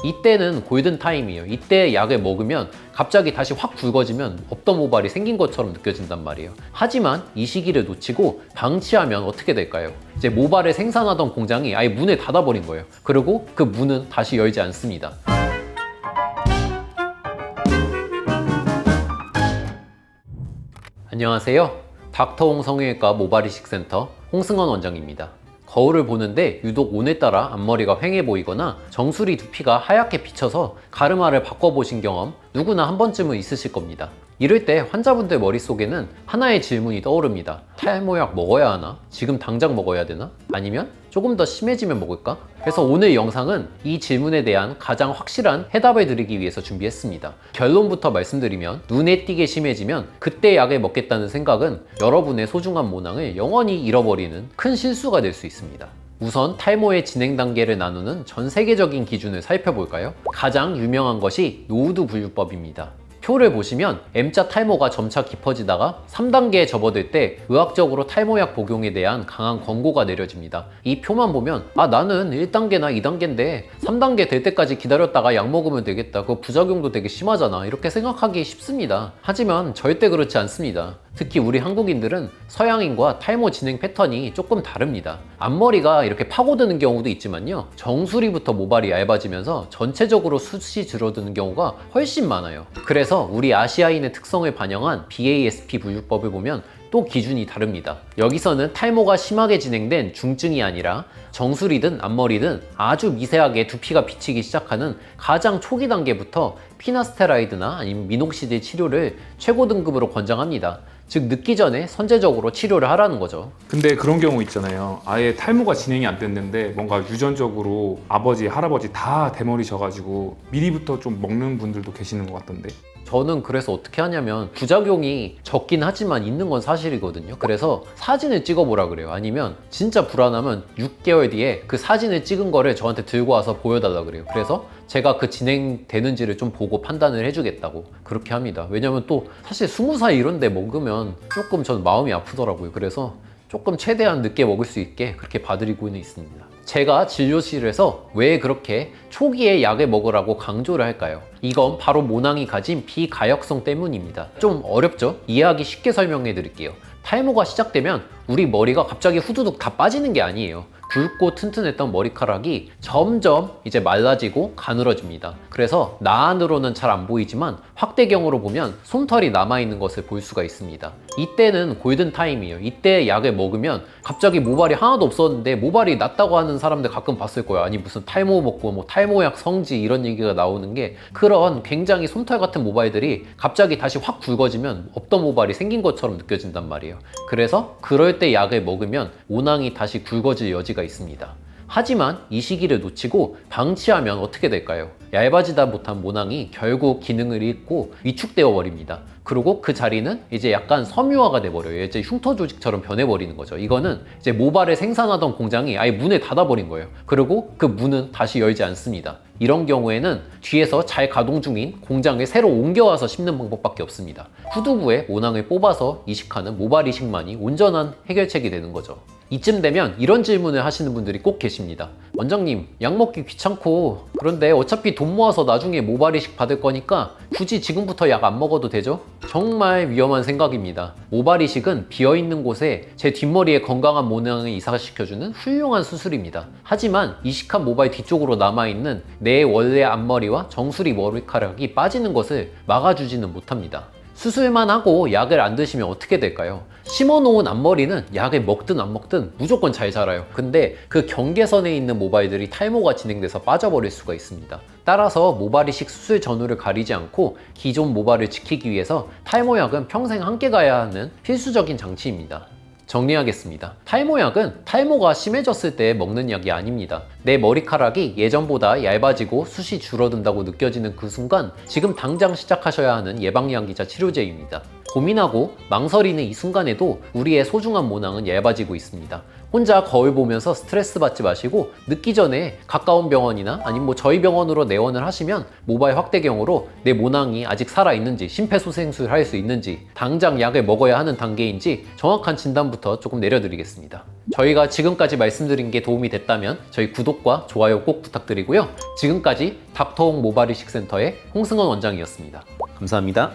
이때는 골든타임이에요. 이때 약을 먹으면 갑자기 다시 확 굵어지면 없던 모발이 생긴 것처럼 느껴진단 말이에요. 하지만 이 시기를 놓치고 방치하면 어떻게 될까요? 이제 모발을 생산하던 공장이 아예 문을 닫아버린 거예요. 그리고 그 문은 다시 열지 않습니다. 안녕하세요. 닥터홍 성형외과 모발이식센터 홍승헌 원장입니다. 거울을 보는데 유독 오늘따라 앞머리가 휑해 보이거나 정수리 두피가 하얗게 비쳐서 가르마를 바꿔보신 경험 누구나 한 번쯤은 있으실 겁니다. 이럴 때 환자분들 머릿속에는 하나의 질문이 떠오릅니다. 탈모약 먹어야 하나? 지금 당장 먹어야 되나? 아니면 조금 더 심해지면 먹을까? 그래서 오늘 영상은 이 질문에 대한 가장 확실한 해답을 드리기 위해서 준비했습니다. 결론부터 말씀드리면 눈에 띄게 심해지면 그때 약을 먹겠다는 생각은 여러분의 소중한 모낭을 영원히 잃어버리는 큰 실수가 될 수 있습니다. 우선 탈모의 진행 단계를 나누는 전 세계적인 기준을 살펴볼까요? 가장 유명한 것이 노후드 분류법입니다. 표를 보시면 M자 탈모가 점차 깊어지다가 3단계에 접어들 때 의학적으로 탈모약 복용에 대한 강한 권고가 내려집니다. 이 표만 보면 나는 1단계나 2단계인데 3단계 될 때까지 기다렸다가 약 먹으면 되겠다. 그 부작용도 되게 심하잖아. 이렇게 생각하기 쉽습니다. 하지만 절대 그렇지 않습니다. 특히 우리 한국인들은 서양인과 탈모 진행 패턴이 조금 다릅니다. 앞머리가 이렇게 파고드는 경우도 있지만요. 정수리부터 모발이 얇아지면서 전체적으로 숱이 줄어드는 경우가 훨씬 많아요. 그래서 우리 아시아인의 특성을 반영한 BASP 분류법을 보면 또 기준이 다릅니다. 여기서는 탈모가 심하게 진행된 중증이 아니라 정수리든 앞머리든 아주 미세하게 두피가 비치기 시작하는 가장 초기 단계부터 피나스테라이드나 아니면 미녹시딜 치료를 최고 등급으로 권장합니다. 즉 늦기 전에 선제적으로 치료를 하라는 거죠. 근데 그런 경우 있잖아요. 아예 탈모가 진행이 안 됐는데 뭔가 유전적으로 아버지, 할아버지 다 대머리셔가지고 미리부터 좀 먹는 분들도 계시는 것 같던데. 저는 그래서 어떻게 하냐면 부작용이 적긴 하지만 있는 건 사실이거든요. 그래서 사진을 찍어보라 그래요. 아니면 진짜 불안하면 6개월 뒤에 그 사진을 찍은 거를 저한테 들고 와서 보여달라 그래요. 그래서 제가 그 진행되는지를 좀 보고 판단을 해주겠다고 그렇게 합니다. 왜냐면 또 사실 20살 이런 데 먹으면 조금 저는 마음이 아프더라고요. 그래서 조금 최대한 늦게 먹을 수 있게 그렇게 봐드리고는 있습니다. 제가 진료실에서 왜 그렇게 초기에 약을 먹으라고 강조를 할까요? 이건 바로 모낭이 가진 비가역성 때문입니다. 좀 어렵죠? 이해하기 쉽게 설명해 드릴게요. 탈모가 시작되면 우리 머리가 갑자기 후두둑 다 빠지는 게 아니에요. 굵고 튼튼했던 머리카락이 점점 이제 말라지고 가늘어집니다. 그래서 나안으로는 잘 안 보이지만 확대경으로 보면 솜털이 남아있는 것을 볼 수가 있습니다. 이때는 골든타임이에요. 이때 약을 먹으면 갑자기 모발이 하나도 없었는데 모발이 났다고 하는 사람들 가끔 봤을 거예요. 아니 무슨 탈모 먹고 뭐 탈모약 성지 이런 얘기가 나오는 게 그런 굉장히 솜털 같은 모발들이 갑자기 다시 확 굵어지면 없던 모발이 생긴 것처럼 느껴진단 말이에요. 그래서 그럴 때 약을 먹으면 모낭이 다시 굵어질 여지가 있습니다. 하지만 이 시기를 놓치고 방치하면 어떻게 될까요? 얇아지다 못한 모낭이 결국 기능을 잃고 위축되어 버립니다. 그리고 그 자리는 이제 약간 섬유화가 돼버려요. 이제 흉터 조직처럼 변해버리는 거죠. 이거는 이제 모발을 생산하던 공장이 아예 문을 닫아버린 거예요. 그리고 그 문은 다시 열지 않습니다. 이런 경우에는 뒤에서 잘 가동 중인 공장에 새로 옮겨와서 심는 방법밖에 없습니다. 후두부에 모낭을 뽑아서 이식하는 모발 이식만이 온전한 해결책이 되는 거죠. 이쯤 되면 이런 질문을 하시는 분들이 꼭 계십니다. 원장님, 약 먹기 귀찮고 그런데 어차피 돈 모아서 나중에 모발 이식 받을 거니까 굳이 지금부터 약 안 먹어도 되죠? 정말 위험한 생각입니다. 모발 이식은 비어있는 곳에 제 뒷머리에 건강한 모낭을 이식시켜주는 훌륭한 수술입니다. 하지만 이식한 모발 뒤쪽으로 남아있는 내 원래 앞머리와 정수리 머리카락이 빠지는 것을 막아주지는 못합니다. 수술만 하고 약을 안 드시면 어떻게 될까요? 심어놓은 앞머리는 약을 먹든 안 먹든 무조건 잘 자라요. 근데 그 경계선에 있는 모발들이 탈모가 진행돼서 빠져버릴 수가 있습니다. 따라서 모발 이식 수술 전후를 가리지 않고 기존 모발을 지키기 위해서 탈모약은 평생 함께 가야 하는 필수적인 장치입니다. 정리하겠습니다. 탈모약은 탈모가 심해졌을 때 먹는 약이 아닙니다. 내 머리카락이 예전보다 얇아지고 숱이 줄어든다고 느껴지는 그 순간 지금 당장 시작하셔야 하는 예방약이자 치료제입니다. 고민하고 망설이는 이 순간에도 우리의 소중한 모낭은 얇아지고 있습니다. 혼자 거울 보면서 스트레스 받지 마시고 늦기 전에 가까운 병원이나 아니면 뭐 저희 병원으로 내원을 하시면 모발 확대경으로 내 모낭이 아직 살아있는지, 심폐소생술 할 수 있는지, 당장 약을 먹어야 하는 단계인지 정확한 진단부터 조금 내려드리겠습니다. 저희가 지금까지 말씀드린 게 도움이 됐다면 저희 구독과 좋아요 꼭 부탁드리고요. 지금까지 닥터홍 모발이식센터의 홍승원 원장이었습니다. 감사합니다.